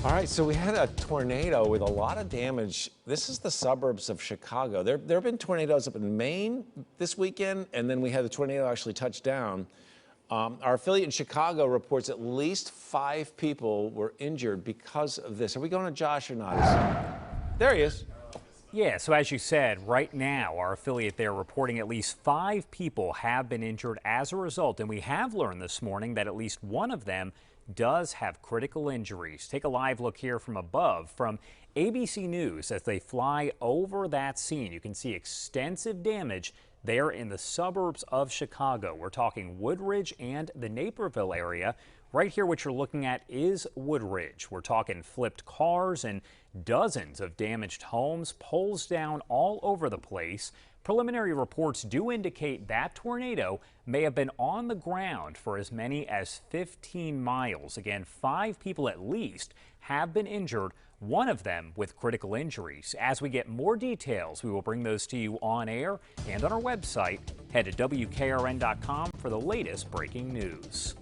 All right, so we had a tornado with a lot of damage. This is the suburbs of Chicago. There have been tornadoes up in Maine this weekend, and then we had the tornado actually touch down. Our affiliate in Chicago reports at least 5 people were injured because of this. Are we going to Josh or not? There he is. Yeah, so as you said, right now, our affiliate there reporting at least 5 people have been injured as a result. And we have learned this morning that at least one of them does have critical injuries. Take a live look here from above from ABC News as they fly over that scene. You can see extensive damage there in the suburbs of Chicago. We're talking Woodridge and the Naperville area. Right here, what you're looking at is Woodridge. We're talking flipped cars and dozens of damaged homes, poles down all over the place. Preliminary reports do indicate that tornado may have been on the ground for as many as 15 miles. Again, 5 people at least have been injured, one of them with critical injuries. As we get more details, we will bring those to you on air and on our website. Head to WKRN.com for the latest breaking news.